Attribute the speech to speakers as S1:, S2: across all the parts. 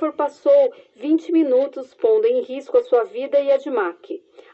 S1: Rayford passou 20 minutos pondo em risco a sua vida e a de Mac.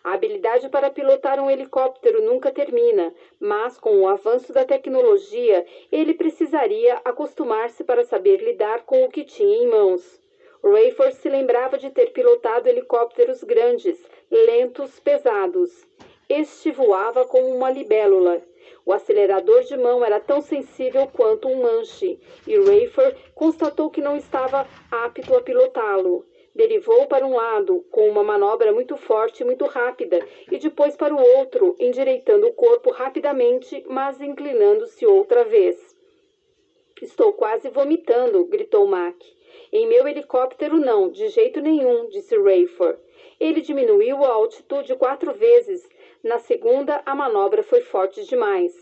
S1: A habilidade para pilotar um helicóptero nunca termina, mas com o avanço da tecnologia, ele precisaria acostumar-se para saber lidar com o que tinha em mãos. Rayford se lembrava de ter pilotado helicópteros grandes, lentos, pesados. Este voava como uma libélula. O acelerador de mão era tão sensível quanto um manche, e Rayford constatou que não estava apto a pilotá-lo. Derivou para um lado, com uma manobra muito forte e muito rápida, e depois para o outro, endireitando o corpo rapidamente, mas inclinando-se outra vez. Estou quase vomitando, gritou Mac. Em meu helicóptero não, de jeito nenhum, disse Rayford. Ele diminuiu a altitude 4 vezes. Na segunda, a manobra foi forte demais.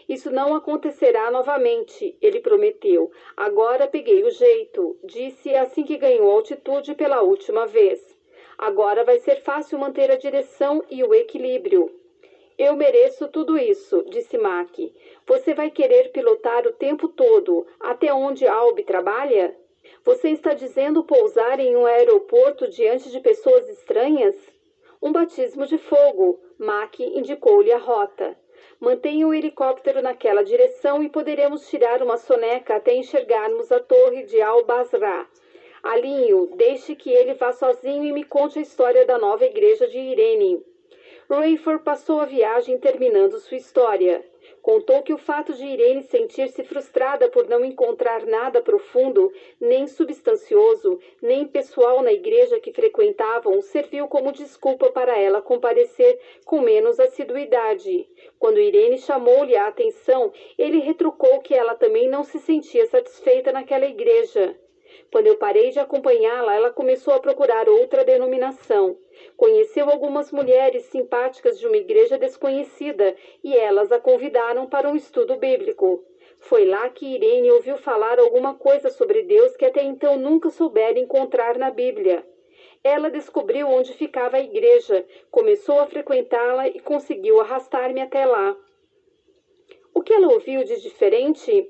S1: Isso não acontecerá novamente, ele prometeu. Agora peguei o jeito, disse assim que ganhou altitude pela última vez. Agora vai ser fácil manter a direção e o equilíbrio. Eu mereço tudo isso, disse Mac. Você vai querer pilotar o tempo todo, até onde Albi trabalha? Você está dizendo pousar em um aeroporto diante de pessoas estranhas? Um batismo de fogo. Mac indicou-lhe a rota. Mantenha o helicóptero naquela direção e poderemos tirar uma soneca até enxergarmos a torre de Al-Basra. Alinhe-o, deixe que ele vá sozinho e me conte a história da nova igreja de Irene. Rayford passou a viagem terminando sua história. Contou que o fato de Irene sentir-se frustrada por não encontrar nada profundo, nem substancioso, nem pessoal na igreja que frequentavam, serviu como desculpa para ela comparecer com menos assiduidade. Quando Irene chamou-lhe a atenção, ele retrucou que ela também não se sentia satisfeita naquela igreja. Quando eu parei de acompanhá-la, ela começou a procurar outra denominação. Conheceu algumas mulheres simpáticas de uma igreja desconhecida e elas a convidaram para um estudo bíblico. Foi lá que Irene ouviu falar alguma coisa sobre Deus que até então nunca soubera encontrar na Bíblia. Ela descobriu onde ficava a igreja, começou a frequentá-la e conseguiu arrastar-me até lá. O que ela ouviu de diferente?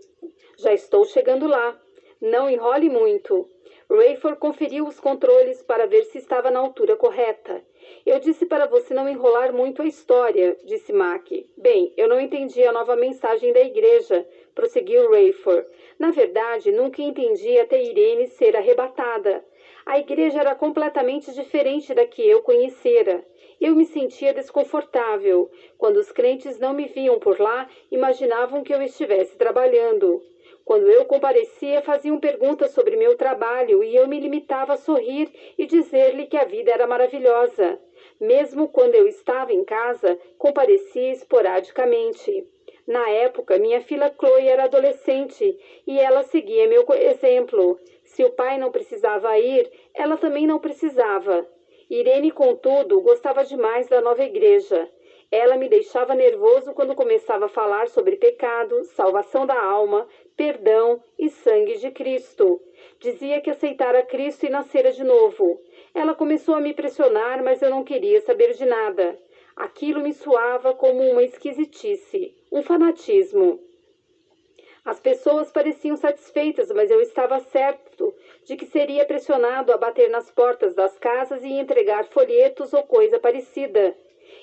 S1: Já estou chegando lá. Não enrole muito. Rayford conferiu os controles para ver se estava na altura correta. Eu disse para você não enrolar muito a história, disse Mac. Bem, eu não entendi a nova mensagem da igreja, prosseguiu Rayford. Na verdade, nunca entendi até Irene ser arrebatada. A igreja era completamente diferente da que eu conhecera. Eu me sentia desconfortável. Quando os crentes não me viam por lá, imaginavam que eu estivesse trabalhando. Quando eu comparecia, faziam perguntas sobre meu trabalho e eu me limitava a sorrir e dizer-lhe que a vida era maravilhosa. Mesmo quando eu estava em casa, comparecia esporadicamente. Na época, minha filha Chloe era adolescente e ela seguia meu exemplo. Se o pai não precisava ir, ela também não precisava. Irene, contudo, gostava demais da nova igreja. Ela me deixava nervoso quando começava a falar sobre pecado, salvação da alma, perdão e sangue de Cristo. Dizia que aceitara Cristo e nascera de novo. Ela começou a me pressionar, mas eu não queria saber de nada. Aquilo me soava como uma esquisitice, um fanatismo. As pessoas pareciam satisfeitas, mas eu estava certo de que seria pressionado a bater nas portas das casas e entregar folhetos ou coisa parecida.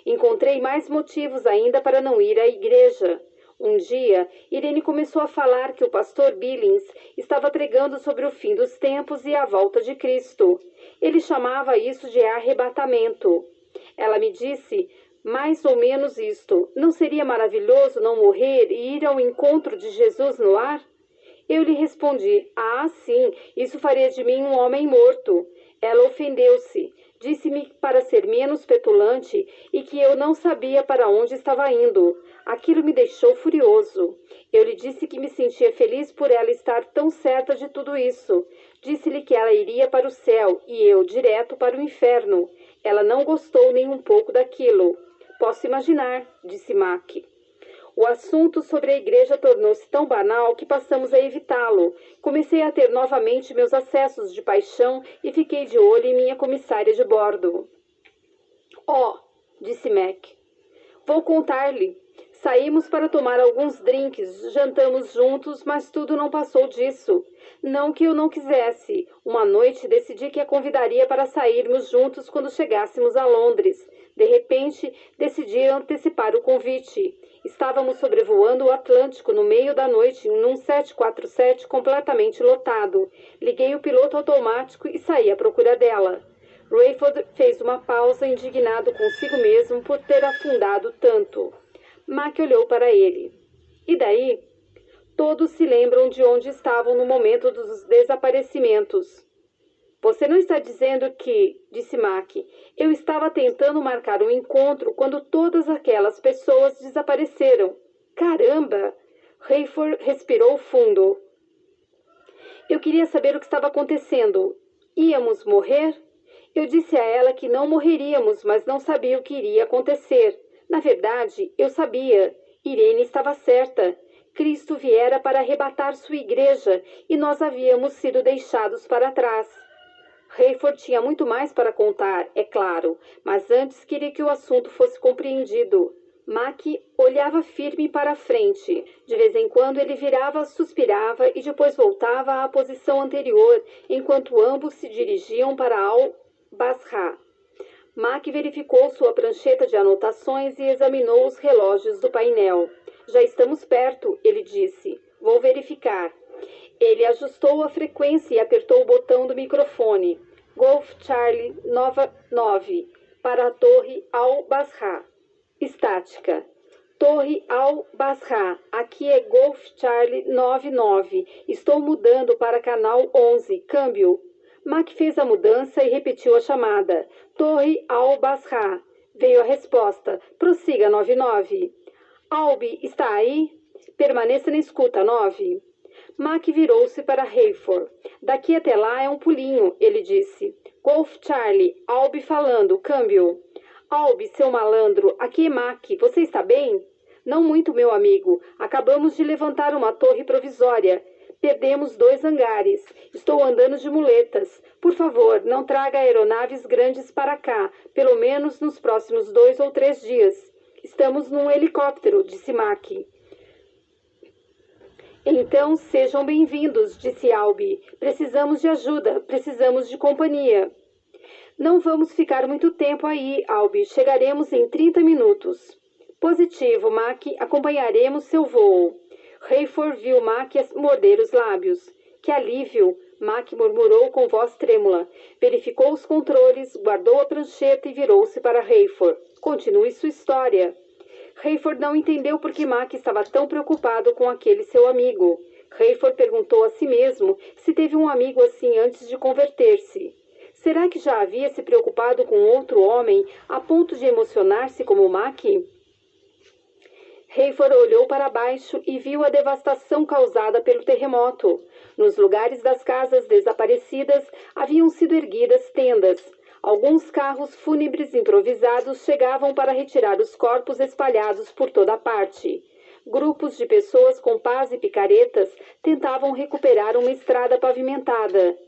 S1: Encontrei mais motivos ainda para não ir à igreja. Um dia, Irene começou a falar que o pastor Billings estava pregando sobre o fim dos tempos e a volta de Cristo. Ele chamava isso de arrebatamento. Ela me disse mais ou menos isto: não seria maravilhoso não morrer e ir ao encontro de Jesus no ar? Eu lhe respondi: ah, sim, isso faria de mim um homem morto. Ela ofendeu-se. Disse-me para ser menos petulante e que eu não sabia para onde estava indo. Aquilo me deixou furioso. Eu lhe disse que me sentia feliz por ela estar tão certa de tudo isso. Disse-lhe que ela iria para o céu e eu direto para o inferno. Ela não gostou nem um pouco daquilo. Posso imaginar, disse Mac. O assunto sobre a igreja tornou-se tão banal que passamos a evitá-lo. Comecei a ter novamente meus acessos de paixão e fiquei de olho em minha comissária de bordo. Oh, disse Mac. Vou contar-lhe. Saímos para tomar alguns drinks, jantamos juntos, mas tudo não passou disso. Não que eu não quisesse. Uma noite decidi que a convidaria para sairmos juntos quando chegássemos a Londres. De repente, decidi antecipar o convite. Estávamos sobrevoando o Atlântico no meio da noite num 747 completamente lotado. Liguei o piloto automático e saí à procura dela. Rayford fez uma pausa, indignado consigo mesmo por ter afundado tanto. Mac olhou para ele. E daí? Todos se lembram de onde estavam no momento dos desaparecimentos. Você não está dizendo que, disse Mac, eu estava tentando marcar um encontro quando todas aquelas pessoas desapareceram. Caramba! Rayford respirou fundo. Eu queria saber o que estava acontecendo. Íamos morrer? Eu disse a ela que não morreríamos, mas não sabia o que iria acontecer. Na verdade, eu sabia. Irene estava certa. Cristo viera para arrebatar sua igreja e nós havíamos sido deixados para trás. Rayford tinha muito mais para contar, é claro, mas antes queria que o assunto fosse compreendido. Mac olhava firme para a frente. De vez em quando ele virava, suspirava e depois voltava à posição anterior, enquanto ambos se dirigiam para Al-Basra. Mac verificou sua prancheta de anotações e examinou os relógios do painel. Já estamos perto, ele disse. Vou verificar. Ele ajustou a frequência e apertou o botão do microfone. Golf Charlie 9 para a Torre Al-Basra. Estática. Torre Al-Basra. Aqui é Golf Charlie 99. Estou mudando para canal 11. Câmbio. Mac fez a mudança e repetiu a chamada. Torre Al-Basra. Veio a resposta. Prossiga 99. Albi, está aí? Permaneça na escuta 9. Mac virou-se para Rayford. Daqui até lá é um pulinho, ele disse. Golf Charlie, Albi falando, câmbio. Albi, seu malandro, aqui é Mac, você está bem? Não muito, meu amigo. Acabamos de levantar uma torre provisória. Perdemos 2 hangares. Estou andando de muletas. Por favor, não traga aeronaves grandes para cá, pelo menos nos próximos 2 ou 3 dias. Estamos num helicóptero, disse Mac. Então, sejam bem-vindos, disse Albi. Precisamos de ajuda, precisamos de companhia. Não vamos ficar muito tempo aí, Albi. Chegaremos em 30 minutos. Positivo, Mac. Acompanharemos seu voo. Rayford viu Mac morder os lábios. Que alívio! Mac murmurou com voz trêmula. Verificou os controles, guardou a prancheta e virou-se para Rayford. Continue sua história. Rayford não entendeu por que Mac estava tão preocupado com aquele seu amigo. Rayford perguntou a si mesmo se teve um amigo assim antes de converter-se. Será que já havia se preocupado com outro homem a ponto de emocionar-se como Mac? Rayford olhou para baixo e viu a devastação causada pelo terremoto. Nos lugares das casas desaparecidas haviam sido erguidas tendas. Alguns carros fúnebres improvisados chegavam para retirar os corpos espalhados por toda parte. Grupos de pessoas com pás e picaretas tentavam recuperar uma estrada pavimentada.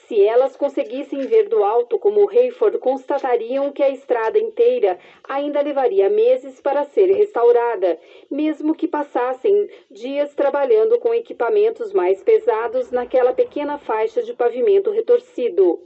S1: Se elas conseguissem ver do alto como Rayford, constatariam que a estrada inteira ainda levaria meses para ser restaurada, mesmo que passassem dias trabalhando com equipamentos mais pesados naquela pequena faixa de pavimento retorcido.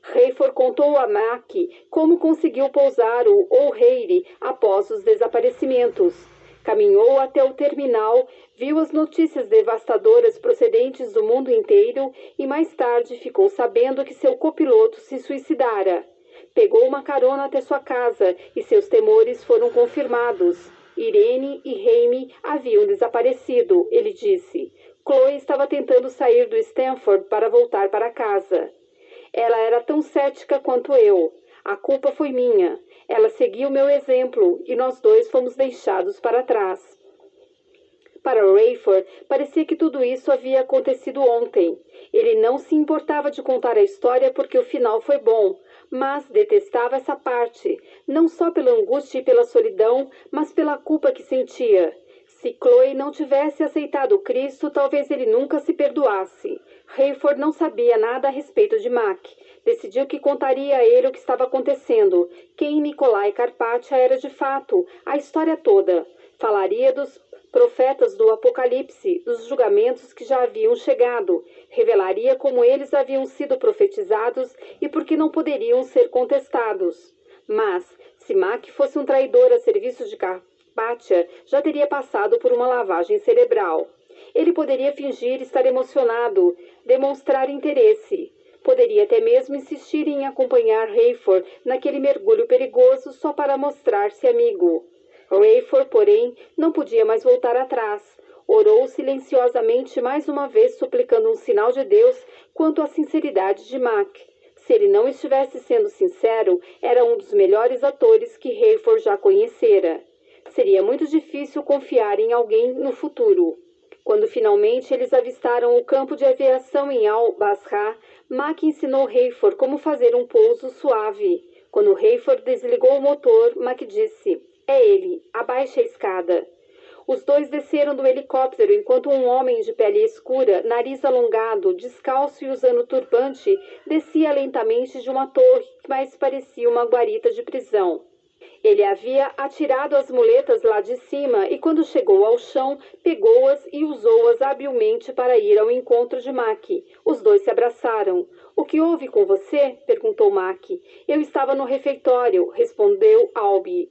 S1: Rayford contou a Mac como conseguiu pousar o O'Hare após os desaparecimentos. Caminhou até o terminal, viu as notícias devastadoras procedentes do mundo inteiro e mais tarde ficou sabendo que seu copiloto se suicidara. Pegou uma carona até sua casa e seus temores foram confirmados. Irene e Jaime haviam desaparecido, ele disse. Chloe estava tentando sair do Stanford para voltar para casa. Ela era tão cética quanto eu. A culpa foi minha. Ela seguiu meu exemplo e nós dois fomos deixados para trás. Para Rayford, parecia que tudo isso havia acontecido ontem. Ele não se importava de contar a história porque o final foi bom, mas detestava essa parte, não só pela angústia e pela solidão, mas pela culpa que sentia. Se Chloe não tivesse aceitado Cristo, talvez ele nunca se perdoasse. Rayford não sabia nada a respeito de Mac. Decidiu que contaria a ele o que estava acontecendo. Quem Nikolai Carpathia era de fato, a história toda. Falaria dos profetas do Apocalipse, dos julgamentos que já haviam chegado. Revelaria como eles haviam sido profetizados e por que não poderiam ser contestados. Mas, se Mac fosse um traidor a serviço de Carpathia, já teria passado por uma lavagem cerebral. Ele poderia fingir estar emocionado, demonstrar interesse. Poderia até mesmo insistir em acompanhar Hayford naquele mergulho perigoso só para mostrar-se amigo. Hayford, porém, não podia mais voltar atrás. Orou silenciosamente mais uma vez, suplicando um sinal de Deus quanto à sinceridade de Mac. Se ele não estivesse sendo sincero, era um dos melhores atores que Hayford já conhecera. Seria muito difícil confiar em alguém no futuro. Quando finalmente eles avistaram o campo de aviação em Al-Basra, Mac ensinou Hayford como fazer um pouso suave. Quando Hayford desligou o motor, Mac disse: "É ele, abaixe a escada." Os dois desceram do helicóptero enquanto um homem de pele escura, nariz alongado, descalço e usando turbante, descia lentamente de uma torre que mais parecia uma guarita de prisão. Ele havia atirado as muletas lá de cima e, quando chegou ao chão, pegou-as e usou-as habilmente para ir ao encontro de Mac. Os dois se abraçaram. "O que houve com você?" perguntou Mac. "Eu estava no refeitório", respondeu Albi.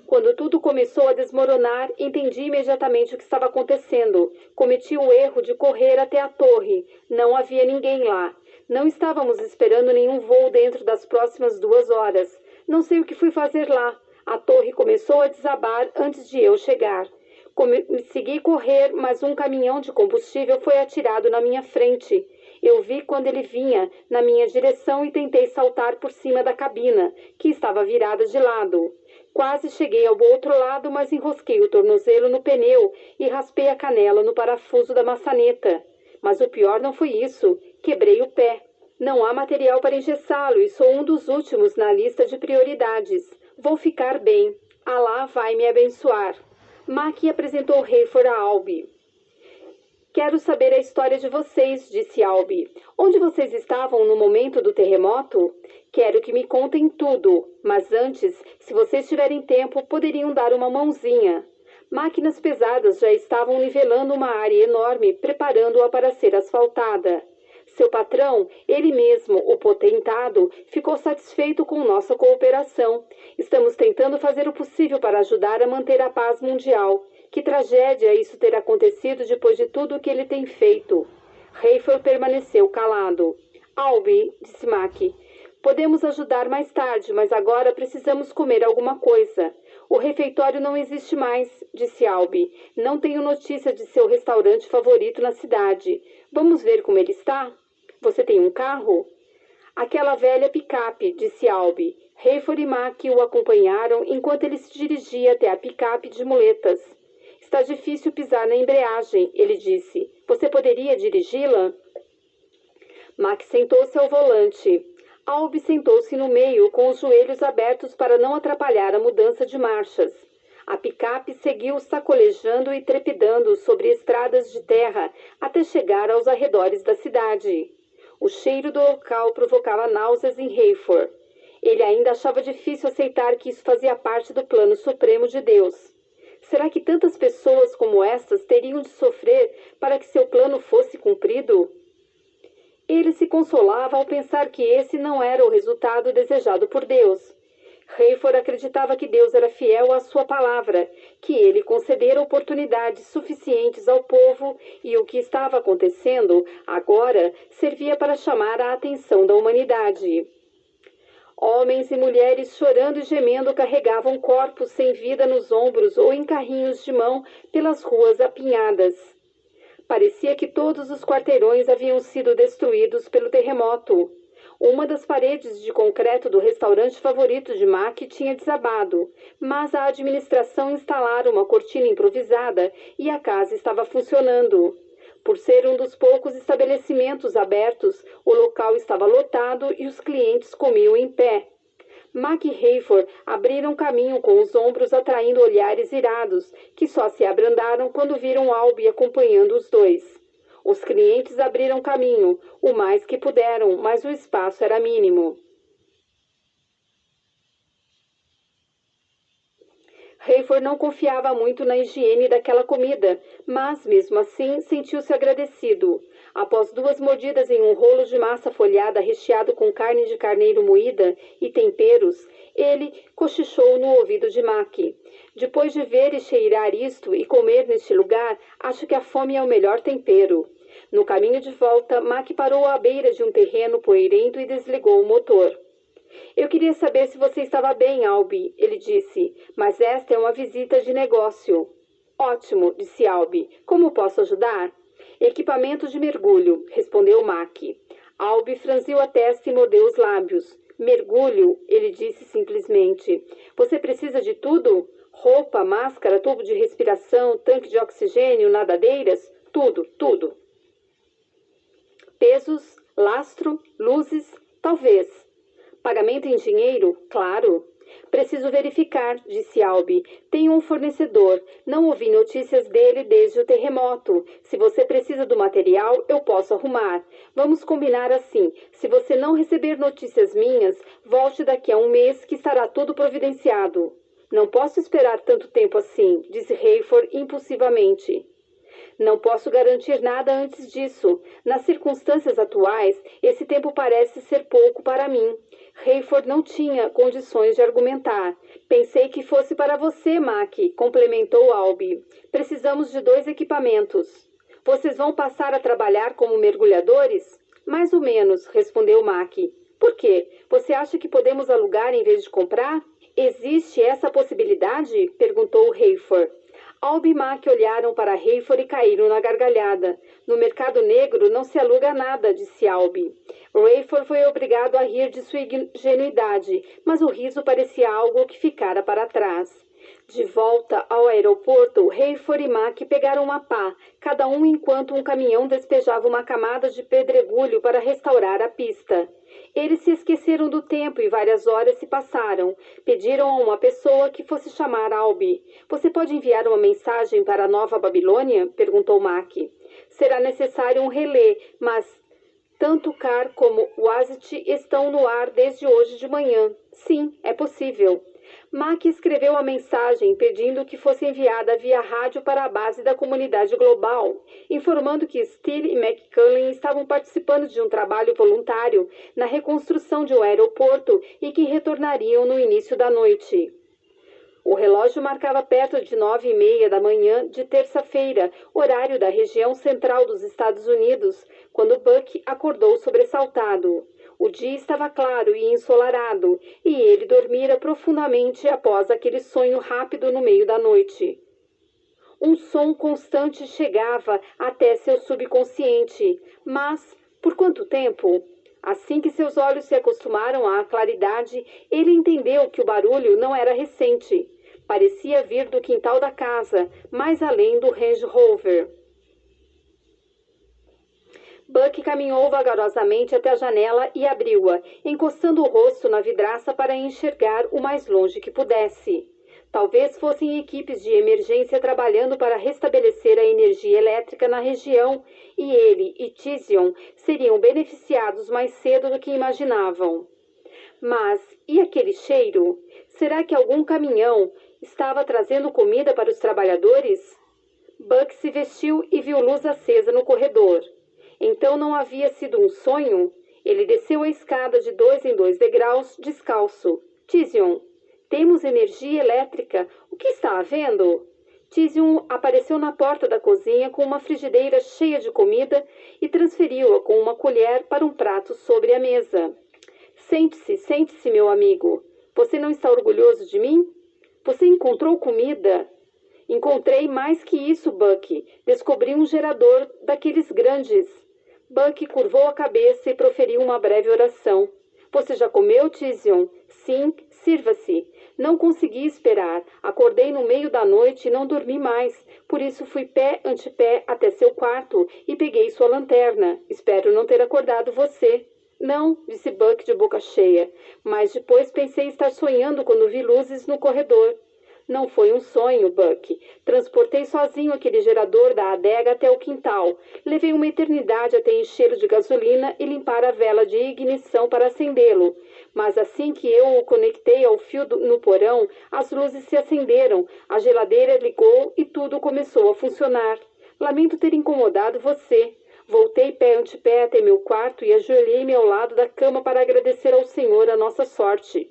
S1: "Quando tudo começou a desmoronar, entendi imediatamente o que estava acontecendo. Cometi o erro de correr até a torre. Não havia ninguém lá. Não estávamos esperando nenhum voo dentro das próximas 2 horas. Não sei o que fui fazer lá. A torre começou a desabar antes de eu chegar. Consegui correr, mas um caminhão de combustível foi atirado na minha frente. Eu vi quando ele vinha na minha direção e tentei saltar por cima da cabina, que estava virada de lado. Quase cheguei ao outro lado, mas enrosquei o tornozelo no pneu e raspei a canela no parafuso da maçaneta. Mas o pior não foi isso. Quebrei o pé. Não há material para engessá-lo e sou um dos últimos na lista de prioridades. Vou ficar bem. Alá vai me abençoar." Mac apresentou Hayford a Albi. "Quero saber a história de vocês", disse Albi. "Onde vocês estavam no momento do terremoto? Quero que me contem tudo, mas antes, se vocês tiverem tempo, poderiam dar uma mãozinha." Máquinas pesadas já estavam nivelando uma área enorme, preparando-a para ser asfaltada. Seu patrão, ele mesmo, o potentado, ficou satisfeito com nossa cooperação. Estamos tentando fazer o possível para ajudar a manter a paz mundial. Que tragédia isso ter acontecido depois de tudo o que ele tem feito. Hayford permaneceu calado. "Albi", disse Mac, "podemos ajudar mais tarde, mas agora precisamos comer alguma coisa." "O refeitório não existe mais", disse Albi. "Não tenho notícia de seu restaurante favorito na cidade. Vamos ver como ele está? Você tem um carro?" "Aquela velha picape", disse Albi. Hayford e Mac o acompanharam enquanto ele se dirigia até a picape de muletas. "Está difícil pisar na embreagem", ele disse. "Você poderia dirigi-la?" Mac sentou-se ao volante. Albi sentou-se no meio, com os joelhos abertos para não atrapalhar a mudança de marchas. A picape seguiu sacolejando e trepidando sobre estradas de terra até chegar aos arredores da cidade. O cheiro do local provocava náuseas em Hayford. Ele ainda achava difícil aceitar que isso fazia parte do plano supremo de Deus. Será que tantas pessoas como estas teriam de sofrer para que seu plano fosse cumprido? Ele se consolava ao pensar que esse não era o resultado desejado por Deus. Hayford acreditava que Deus era fiel à sua palavra, que ele concedera oportunidades suficientes ao povo e o que estava acontecendo agora servia para chamar a atenção da humanidade. Homens e mulheres chorando e gemendo carregavam corpos sem vida nos ombros ou em carrinhos de mão pelas ruas apinhadas. Parecia que todos os quarteirões haviam sido destruídos pelo terremoto. Uma das paredes de concreto do restaurante favorito de Mac tinha desabado, mas a administração instalara uma cortina improvisada e a casa estava funcionando. Por ser um dos poucos estabelecimentos abertos, o local estava lotado e os clientes comiam em pé. Mac e Hayford abriram caminho com os ombros atraindo olhares irados, que só se abrandaram quando viram Albi acompanhando os dois. Os clientes abriram caminho, o mais que puderam, mas o espaço era mínimo. Hayford não confiava muito na higiene daquela comida, mas, mesmo assim, sentiu-se agradecido. Após 2 mordidas em um rolo de massa folhada recheado com carne de carneiro moída e temperos, ele cochichou no ouvido de Mac. Depois de ver e cheirar isto e comer neste lugar, acho que a fome é o melhor tempero. No caminho de volta, Mac parou à beira de um terreno poeirento e desligou o motor. Eu queria saber se você estava bem, Albi, ele disse, mas esta é uma visita de negócio. Ótimo, disse Albi. Como posso ajudar? Equipamento de mergulho, respondeu Mac. Albi franziu a testa e mordeu os lábios. Mergulho, ele disse simplesmente. Você precisa de tudo? Roupa, máscara, tubo de respiração, tanque de oxigênio, nadadeiras? Tudo, tudo. Pesos, lastro, luzes? Talvez. Pagamento em dinheiro? Claro. Preciso verificar, disse Albi. Tenho um fornecedor. Não ouvi notícias dele desde o terremoto. Se você precisa do material, eu posso arrumar. Vamos combinar assim. Se você não receber notícias minhas, volte daqui a um mês que estará tudo providenciado. Não posso esperar tanto tempo assim, disse Hayford impulsivamente. Não posso garantir nada antes disso. Nas circunstâncias atuais, esse tempo parece ser pouco para mim. Hayford não tinha condições de argumentar. Pensei que fosse para você, Mac, complementou Albi. Precisamos de 2 equipamentos. Vocês vão passar a trabalhar como mergulhadores? Mais ou menos, respondeu Mac. Por quê? Você acha que podemos alugar em vez de comprar? Existe essa possibilidade? Perguntou Hayford. Albi e Mac olharam para Hayford e caíram na gargalhada. No mercado negro não se aluga nada, disse Albi. Hayford foi obrigado a rir de sua ingenuidade, mas o riso parecia algo que ficara para trás. De volta ao aeroporto, Hayford e Mac pegaram uma pá, cada um enquanto um caminhão despejava uma camada de pedregulho para restaurar a pista. Eles se esqueceram do tempo e várias horas se passaram. Pediram a uma pessoa que fosse chamar Albi. Você pode enviar uma mensagem para a Nova Babilônia? Perguntou Mac. Será necessário um relé, mas tanto Car como Wazit estão no ar desde hoje de manhã. Sim, é possível. Mac escreveu a mensagem pedindo que fosse enviada via rádio para a base da comunidade global, informando que Steele e McCullin estavam participando de um trabalho voluntário na reconstrução de um aeroporto e que retornariam no início da noite. O relógio marcava perto de 9h30 da manhã de terça-feira, horário da região central dos Estados Unidos, quando Buck acordou sobressaltado. O dia estava claro e ensolarado, e ele dormira profundamente após aquele sonho rápido no meio da noite. Um som constante chegava até seu subconsciente, mas por quanto tempo? Assim que seus olhos se acostumaram à claridade, ele entendeu que o barulho não era recente. Parecia vir do quintal da casa, mais além do Range Rover. Buck caminhou vagarosamente até a janela e abriu-a, encostando o rosto na vidraça para enxergar o mais longe que pudesse. Talvez fossem equipes de emergência trabalhando para restabelecer a energia elétrica na região, e ele e Tizion seriam beneficiados mais cedo do que imaginavam. Mas, e aquele cheiro? Será que algum caminhão estava trazendo comida para os trabalhadores? Buck se vestiu e viu luz acesa no corredor. Então não havia sido um sonho? Ele desceu a escada de 2 em 2 degraus, descalço. Tizion, temos energia elétrica. O que está havendo? Tizion apareceu na porta da cozinha com uma frigideira cheia de comida e transferiu-a com uma colher para um prato sobre a mesa. Sente-se, meu amigo. Você não está orgulhoso de mim? Você encontrou comida? Encontrei mais que isso, Buck. Descobri um gerador daqueles grandes. Buck curvou a cabeça e proferiu uma breve oração. Você já comeu, Tizion? Sim, sirva-se. Não consegui esperar. Acordei no meio da noite e não dormi mais. Por isso fui pé ante pé até seu quarto e peguei sua lanterna. Espero não ter acordado você. Não, disse Buck de boca cheia. Mas depois pensei estar sonhando quando vi luzes no corredor. Não foi um sonho, Buck. Transportei sozinho aquele gerador da adega até o quintal. Levei uma eternidade até enchê-lo de gasolina e limpar a vela de ignição para acendê-lo. Mas assim que eu o conectei ao fio no porão, as luzes se acenderam, a geladeira ligou e tudo começou a funcionar. Lamento ter incomodado você. Voltei pé ante pé até meu quarto e ajoelhei-me ao lado da cama para agradecer ao Senhor a nossa sorte.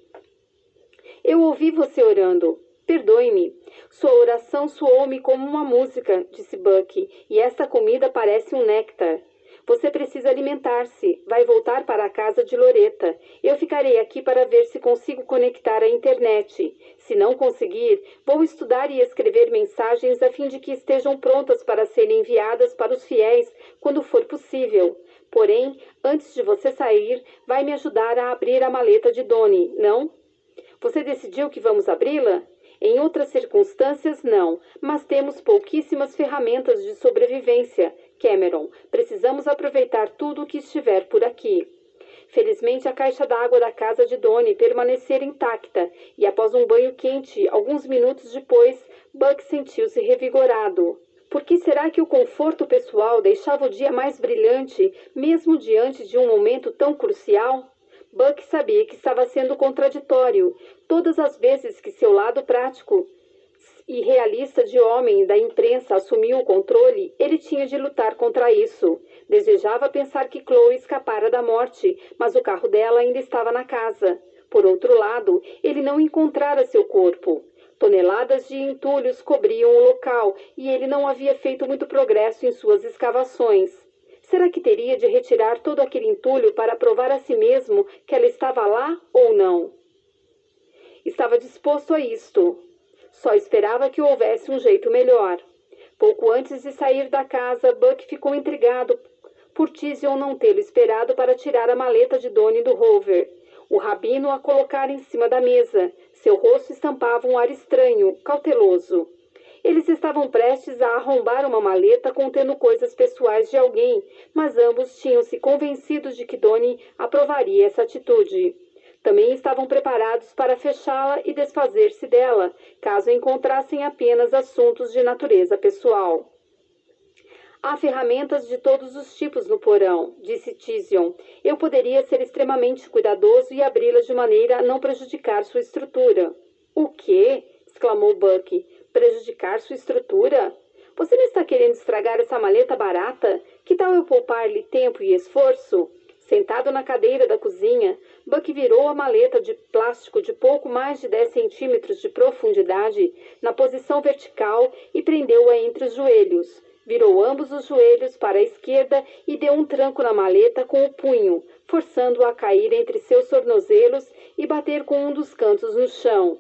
S1: Eu ouvi você orando. Perdoe-me. Sua oração soou-me como uma música, disse Buck, e essa comida parece um néctar. Você precisa alimentar-se. Vai voltar para a casa de Loretta. Eu ficarei aqui para ver se consigo conectar à internet. Se não conseguir, vou estudar e escrever mensagens a fim de que estejam prontas para serem enviadas para os fiéis quando for possível. Porém, antes de você sair, vai me ajudar a abrir a maleta de Donnie, não? Você decidiu que vamos abri-la? Em outras circunstâncias, não, mas temos pouquíssimas ferramentas de sobrevivência. Cameron, precisamos aproveitar tudo o que estiver por aqui. Felizmente, a caixa d'água da casa de Donnie permanecera intacta, e após um banho quente, alguns minutos depois, Buck sentiu-se revigorado. Por que será que o conforto pessoal deixava o dia mais brilhante, mesmo diante de um momento tão crucial? Buck sabia que estava sendo contraditório. Todas as vezes que seu lado prático e realista de homem da imprensa assumiu o controle, ele tinha de lutar contra isso. Desejava pensar que Chloe escapara da morte, mas o carro dela ainda estava na casa. Por outro lado, ele não encontrara seu corpo. Toneladas de entulhos cobriam o local e ele não havia feito muito progresso em suas escavações. Será que teria de retirar todo aquele entulho para provar a si mesmo que ela estava lá ou não? Estava disposto a isto. Só esperava que houvesse um jeito melhor. Pouco antes de sair da casa, Buck ficou intrigado por Tizion não tê-lo esperado para tirar a maleta de Donnie do rover. O rabino a colocara em cima da mesa. Seu rosto estampava um ar estranho, cauteloso. Eles estavam prestes a arrombar uma maleta contendo coisas pessoais de alguém, mas ambos tinham-se convencidos de que Donnie aprovaria essa atitude. Também estavam preparados para fechá-la e desfazer-se dela, caso encontrassem apenas assuntos de natureza pessoal. Há ferramentas de todos os tipos no porão, disse Tizion. Eu poderia ser extremamente cuidadoso e abri-las de maneira a não prejudicar sua estrutura. O quê? Exclamou Buck. Prejudicar sua estrutura? Você não está querendo estragar essa maleta barata? Que tal eu poupar-lhe tempo e esforço? Sentado na cadeira da cozinha, Buck virou a maleta de plástico de pouco mais de 10 centímetros de profundidade na posição vertical e prendeu-a entre os joelhos. Virou ambos os joelhos para a esquerda e deu um tranco na maleta com o punho, forçando-a a cair entre seus tornozelos e bater com um dos cantos no chão.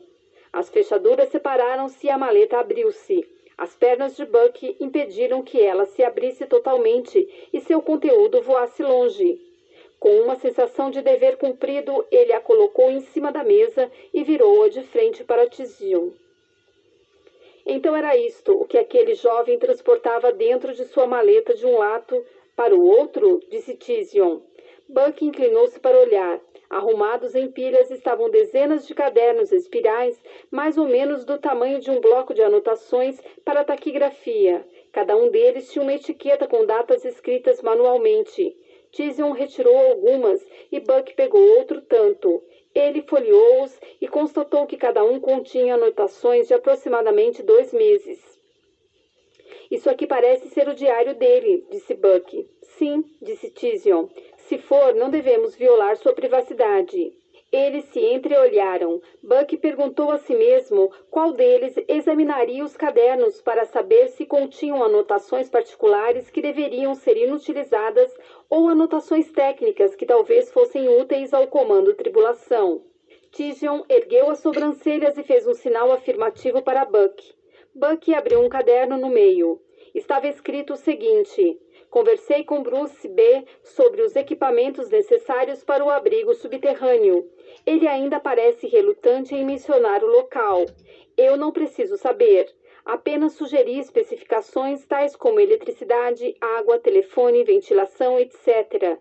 S1: As fechaduras separaram-se e a maleta abriu-se. As pernas de Buck impediram que ela se abrisse totalmente e seu conteúdo voasse longe. Com uma sensação de dever cumprido, ele a colocou em cima da mesa e virou-a de frente para Tizion. Então era isto o que aquele jovem transportava dentro de sua maleta de um lado para o outro, disse Tizion. Buck inclinou-se para olhar. Arrumados em pilhas estavam dezenas de cadernos espirais, mais ou menos do tamanho de um bloco de anotações para taquigrafia. Cada um deles tinha uma etiqueta com datas escritas manualmente. Tizion retirou algumas e Buck pegou outro tanto. Ele folheou-os e constatou que cada um continha anotações de aproximadamente 2 meses. Isso aqui parece ser o diário dele, disse Buck. Sim, disse Tizion. Se for, não devemos violar sua privacidade. Eles se entreolharam. Buck perguntou a si mesmo qual deles examinaria os cadernos para saber se continham anotações particulares que deveriam ser inutilizadas ou anotações técnicas que talvez fossem úteis ao comando tribulação. Tizion ergueu as sobrancelhas e fez um sinal afirmativo para Buck. Buck abriu um caderno no meio. Estava escrito o seguinte: conversei com Bruce B. sobre os equipamentos necessários para o abrigo subterrâneo. Ele ainda parece relutante em mencionar o local. Eu não preciso saber. Apenas sugeri especificações tais como eletricidade, água, telefone, ventilação, etc.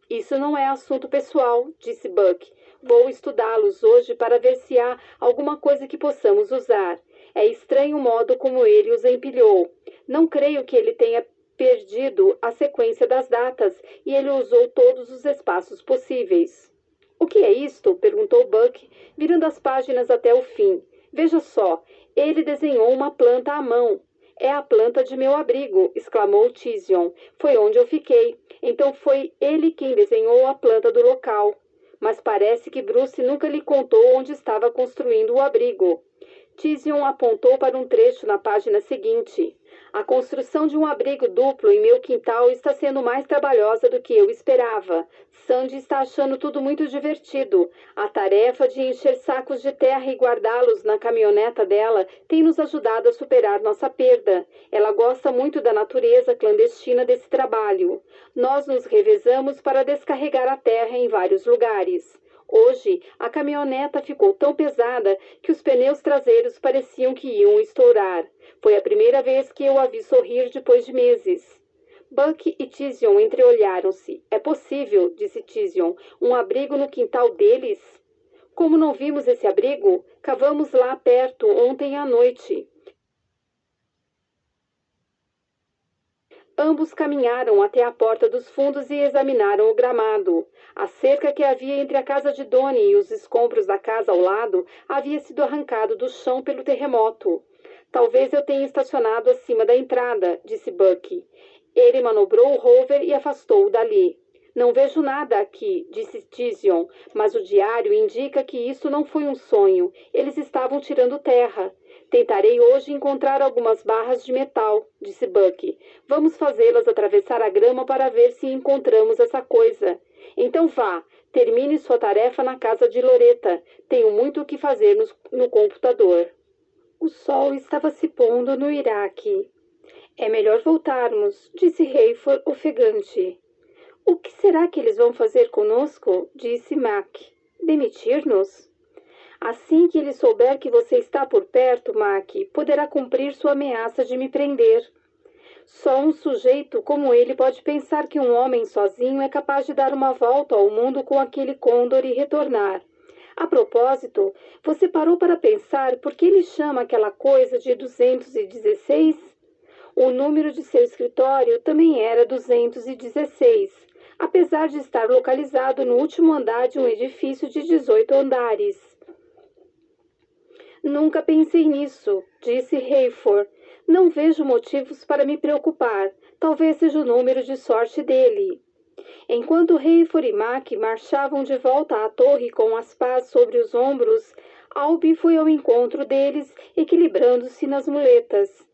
S1: Isso não é assunto pessoal, disse Buck. Vou estudá-los hoje para ver se há alguma coisa que possamos usar. É estranho o modo como ele os empilhou. Não creio que ele tenha perdido a sequência das datas e ele usou todos os espaços possíveis. O que é isto? Perguntou Buck, virando as páginas até o fim. Veja só, ele desenhou uma planta à mão. É a planta de meu abrigo, exclamou Tizion. Foi onde eu fiquei. Então foi ele quem desenhou a planta do local. Mas parece que Bruce nunca lhe contou onde estava construindo o abrigo. Tizion apontou para um trecho na página seguinte. A construção de um abrigo duplo em meu quintal está sendo mais trabalhosa do que eu esperava. Sandy está achando tudo muito divertido. A tarefa de encher sacos de terra e guardá-los na caminhoneta dela tem nos ajudado a superar nossa perda. Ela gosta muito da natureza clandestina desse trabalho. Nós nos revezamos para descarregar a terra em vários lugares. Hoje, a caminhoneta ficou tão pesada que os pneus traseiros pareciam que iam estourar. Foi a primeira vez que eu a vi sorrir depois de meses. Buck e Tizion entreolharam-se. É possível, disse Tizion, um abrigo no quintal deles? Como não vimos esse abrigo? Cavamos lá perto ontem à noite. Ambos caminharam até a porta dos fundos e examinaram o gramado. A cerca que havia entre a casa de Donnie e os escombros da casa ao lado havia sido arrancado do chão pelo terremoto. Talvez eu tenha estacionado acima da entrada, disse Buck. Ele manobrou o rover e afastou-o dali. Não vejo nada aqui, disse Tizion, mas o diário indica que isso não foi um sonho. Eles estavam tirando terra. Tentarei hoje encontrar algumas barras de metal, disse Buck. Vamos fazê-las atravessar a grama para ver se encontramos essa coisa. Então vá, termine sua tarefa na casa de Loretta. Tenho muito o que fazer no computador. O sol estava se pondo no Iraque. É melhor voltarmos, disse Hayford ofegante. O que será que eles vão fazer conosco? Disse Mac. Demitir-nos? Assim que ele souber que você está por perto, Mac, poderá cumprir sua ameaça de me prender. Só um sujeito como ele pode pensar que um homem sozinho é capaz de dar uma volta ao mundo com aquele côndor e retornar. A propósito, você parou para pensar por que ele chama aquela coisa de 216? O número de seu escritório também era 216, apesar de estar localizado no último andar de um edifício de 18 andares. Nunca pensei nisso, disse Hayford. Não vejo motivos para me preocupar. Talvez seja o número de sorte dele. Enquanto Hayford e Mac marchavam de volta à torre com as pás sobre os ombros, Albie foi ao encontro deles, equilibrando-se nas muletas.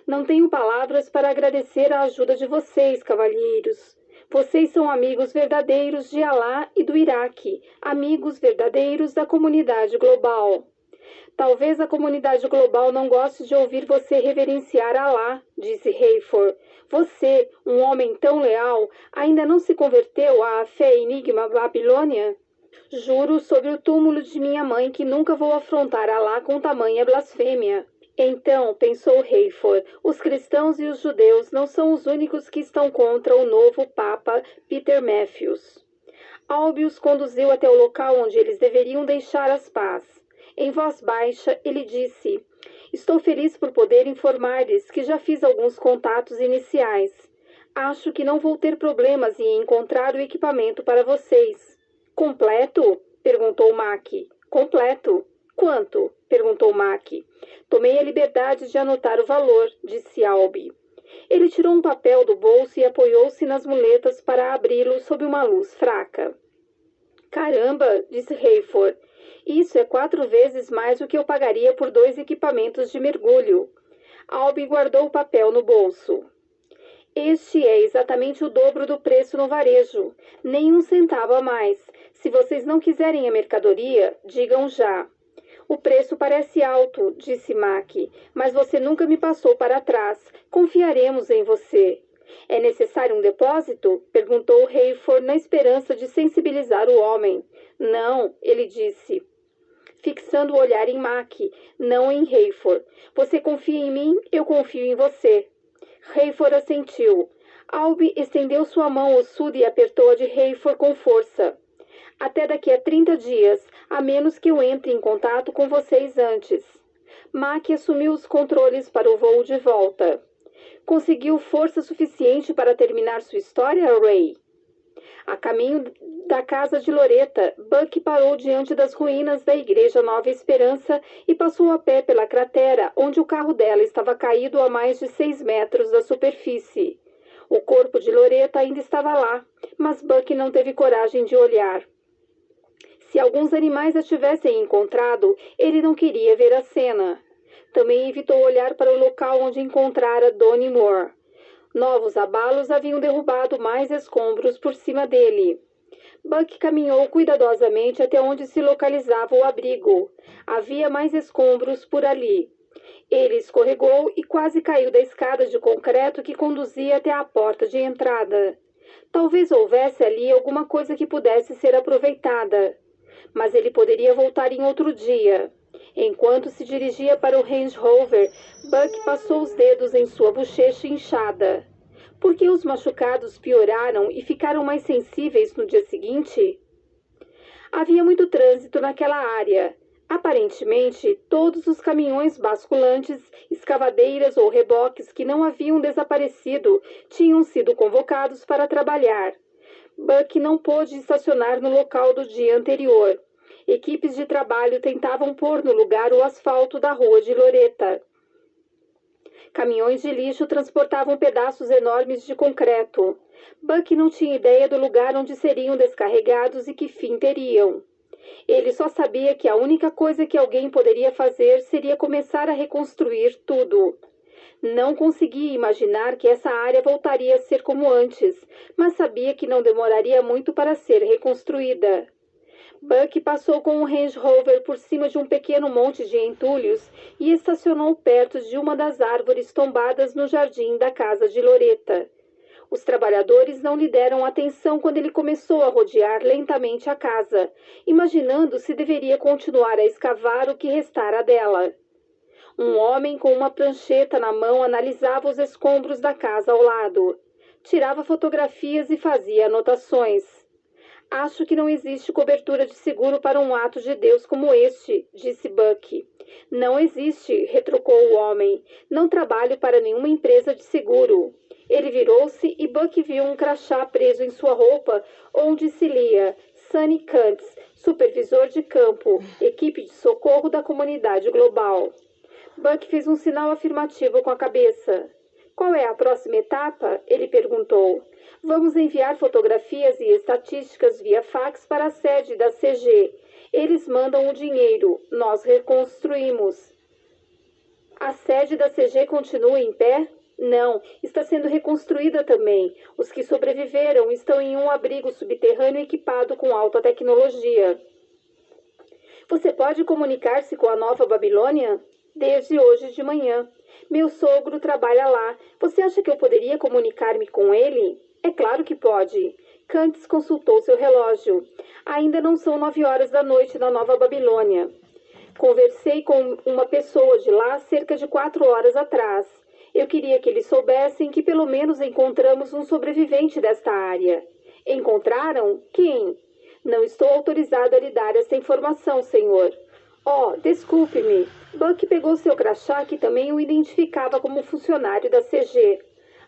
S1: Não tenho palavras para agradecer a ajuda de vocês, cavalheiros. Vocês são amigos verdadeiros de Alá e do Iraque, amigos verdadeiros da comunidade global. Talvez a comunidade global não goste de ouvir você reverenciar Alá, disse Hayford. Você, um homem tão leal, ainda não se converteu à fé enigma babilônia? Juro sobre o túmulo de minha mãe que nunca vou afrontar Alá com tamanha blasfêmia. Então, pensou Hayford, os cristãos e os judeus não são os únicos que estão contra o novo Papa Peter Matthews. Albie os conduziu até o local onde eles deveriam deixar as pás. Em voz baixa, ele disse: Estou feliz por poder informar-lhes que já fiz alguns contatos iniciais. Acho que não vou ter problemas em encontrar o equipamento para vocês. Completo? Perguntou Mac. Completo. Quanto? Perguntou Mac. Tomei a liberdade de anotar o valor, disse Albie. Ele tirou um papel do bolso e apoiou-se nas muletas para abri-lo sob uma luz fraca. Caramba, disse Hayford. Isso é 4 vezes mais do que eu pagaria por 2 equipamentos de mergulho. Albie guardou o papel no bolso. Este é exatamente o dobro do preço no varejo. Nem 1 centavo a mais. Se vocês não quiserem a mercadoria, digam já. O preço parece alto, disse Mac, mas você nunca me passou para trás. Confiaremos em você. É necessário um depósito? Perguntou Hayford na esperança de sensibilizar o homem. Não, ele disse, fixando o olhar em Mac, não em Hayford. Você confia em mim, eu confio em você. Hayford assentiu. Albie estendeu sua mão ossuda e apertou-a de Hayford com força. Até daqui a 30 dias, a menos que eu entre em contato com vocês antes. Mac assumiu os controles para o voo de volta. Conseguiu força suficiente para terminar sua história, Ray? A caminho da casa de Loretta, Buck parou diante das ruínas da igreja Nova Esperança e passou a pé pela cratera, onde o carro dela estava caído a mais de 6 metros da superfície. O corpo de Loretta ainda estava lá, mas Buck não teve coragem de olhar. Se alguns animais a tivessem encontrado, ele não queria ver a cena. Também evitou olhar para o local onde encontrara Donnie Moore. Novos abalos haviam derrubado mais escombros por cima dele. Buck caminhou cuidadosamente até onde se localizava o abrigo. Havia mais escombros por ali. Ele escorregou e quase caiu da escada de concreto que conduzia até a porta de entrada. Talvez houvesse ali alguma coisa que pudesse ser aproveitada. Mas ele poderia voltar em outro dia. Enquanto se dirigia para o Range Rover, Buck passou os dedos em sua bochecha inchada. Por que os machucados pioraram e ficaram mais sensíveis no dia seguinte? Havia muito trânsito naquela área. Aparentemente, todos os caminhões basculantes, escavadeiras ou reboques que não haviam desaparecido tinham sido convocados para trabalhar. Buck não pôde estacionar no local do dia anterior. Equipes de trabalho tentavam pôr no lugar o asfalto da rua de Loretta. Caminhões de lixo transportavam pedaços enormes de concreto. Buck não tinha ideia do lugar onde seriam descarregados e que fim teriam. Ele só sabia que a única coisa que alguém poderia fazer seria começar a reconstruir tudo. Não conseguia imaginar que essa área voltaria a ser como antes, mas sabia que não demoraria muito para ser reconstruída. Buck passou com o Range Rover por cima de um pequeno monte de entulhos e estacionou perto de uma das árvores tombadas no jardim da casa de Loretta. Os trabalhadores não lhe deram atenção quando ele começou a rodear lentamente a casa, imaginando se deveria continuar a escavar o que restara dela. Um homem com uma prancheta na mão analisava os escombros da casa ao lado. Tirava fotografias e fazia anotações. Acho que não existe cobertura de seguro para um ato de Deus como este, disse Buck. Não existe, retrucou o homem. Não trabalho para nenhuma empresa de seguro. Ele virou-se e Buck viu um crachá preso em sua roupa, onde se lia Sonny Kuntz, supervisor de campo, equipe de socorro da comunidade global. Buck fez um sinal afirmativo com a cabeça. Qual é a próxima etapa? Ele perguntou. Vamos enviar fotografias e estatísticas via fax para a sede da CG. Eles mandam o dinheiro. Nós reconstruímos. A sede da CG continua em pé? Não, está sendo reconstruída também. Os que sobreviveram estão em um abrigo subterrâneo equipado com alta tecnologia. Você pode comunicar-se com a Nova Babilônia? Desde hoje de manhã. Meu sogro trabalha lá. Você acha que eu poderia comunicar-me com ele? É claro que pode. Kuntz consultou seu relógio. Ainda não são 9 horas da noite na Nova Babilônia. Conversei com uma pessoa de lá cerca de 4 horas atrás. Eu queria que eles soubessem que pelo menos encontramos um sobrevivente desta área. Encontraram? Quem? Não estou autorizado a lhe dar essa informação, senhor. Oh, desculpe-me. Buck pegou seu crachá, que também o identificava como funcionário da CG.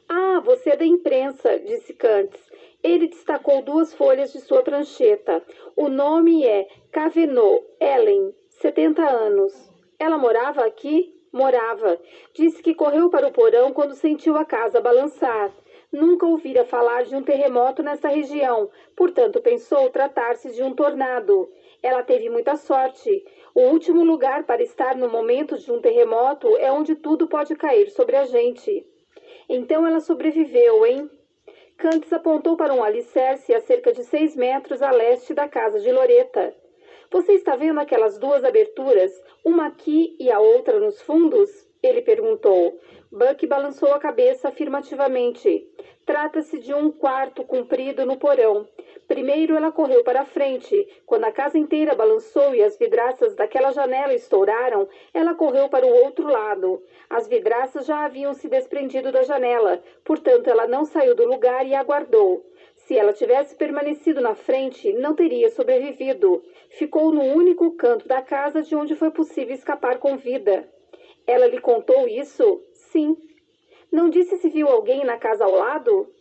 S1: Ah, você é da imprensa, disse Kuntz. Ele destacou 2 folhas de sua prancheta. O nome é Cavanaugh Ellen, 70 anos. Ela morava aqui? Morava. Disse que correu para o porão quando sentiu a casa balançar. Nunca ouvira falar de um terremoto nessa região, portanto pensou tratar-se de um tornado. Ela teve muita sorte. O último lugar para estar no momento de um terremoto é onde tudo pode cair sobre a gente. Então ela sobreviveu, hein? Kuntz apontou para um alicerce a cerca de 6 metros a leste da casa de Loretta. Você está vendo aquelas 2 aberturas, uma aqui e a outra nos fundos? Ele perguntou. Buck balançou a cabeça afirmativamente. Trata-se de um quarto comprido no porão. Primeiro ela correu para a frente. Quando a casa inteira balançou e as vidraças daquela janela estouraram, ela correu para o outro lado. As vidraças já haviam se desprendido da janela, portanto ela não saiu do lugar e aguardou. Se ela tivesse permanecido na frente, não teria sobrevivido. Ficou no único canto da casa de onde foi possível escapar com vida. Ela lhe contou isso? Sim. Não disse se viu alguém na casa ao lado?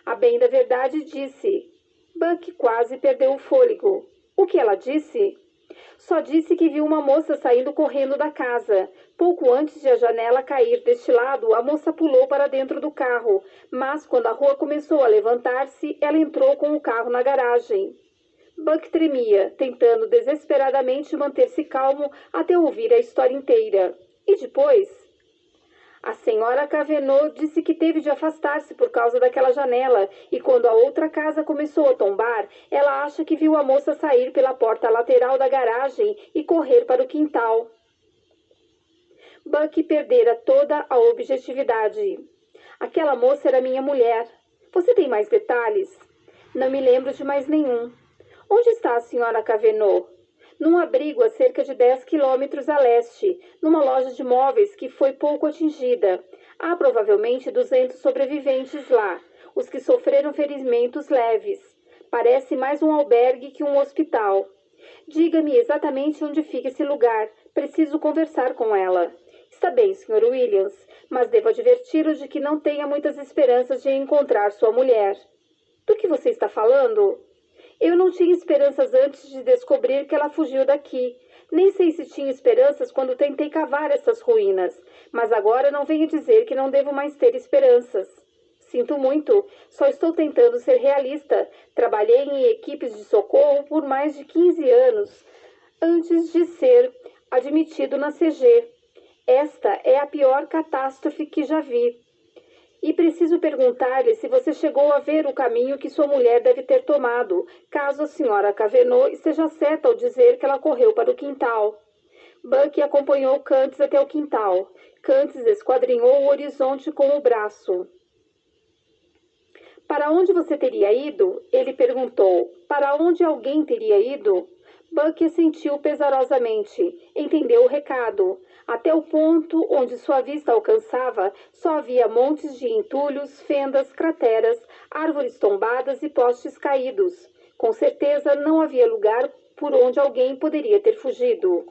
S1: A bem da verdade disse. Buck quase perdeu o fôlego. O que ela disse? Só disse que viu uma moça saindo correndo da casa. Pouco antes de a janela cair deste lado, a moça pulou para dentro do carro, mas quando a rua começou a levantar-se, ela entrou com o carro na garagem. Buck tremia, tentando desesperadamente manter-se calmo até ouvir a história inteira. E depois? A senhora Cavenot disse que teve de afastar-se por causa daquela janela, e quando a outra casa começou a tombar, ela acha que viu a moça sair pela porta lateral da garagem e correr para o quintal. Buck perdera toda a objetividade. Aquela moça era minha mulher. Você tem mais detalhes? Não me lembro de mais nenhum. Onde está a senhora Cavenot? Num abrigo a cerca de 10 quilômetros a leste, numa loja de móveis que foi pouco atingida. Há provavelmente 200 sobreviventes lá, os que sofreram ferimentos leves. Parece mais um albergue que um hospital. Diga-me exatamente onde fica esse lugar. Preciso conversar com ela. Está bem, Sr. Williams, mas devo adverti-lo de que não tenha muitas esperanças de encontrar sua mulher. Do que você está falando? Eu não tinha esperanças antes de descobrir que ela fugiu daqui. Nem sei se tinha esperanças quando tentei cavar essas ruínas. Mas agora não venha dizer que não devo mais ter esperanças. Sinto muito, só estou tentando ser realista. Trabalhei em equipes de socorro por mais de 15 anos, antes de ser admitido na CG. Esta é a pior catástrofe que já vi. E preciso perguntar-lhe se você chegou a ver o caminho que sua mulher deve ter tomado, caso a senhora Cavenot esteja certa ao dizer que ela correu para o quintal. Buck acompanhou Cantes até o quintal. Cantes esquadrinhou o horizonte com o braço. Para onde você teria ido? Ele perguntou. Para onde alguém teria ido? Buck assentiu pesarosamente. Entendeu o recado. Até o ponto onde sua vista alcançava, só havia montes de entulhos, fendas, crateras, árvores tombadas e postes caídos. Com certeza não havia lugar por onde alguém poderia ter fugido.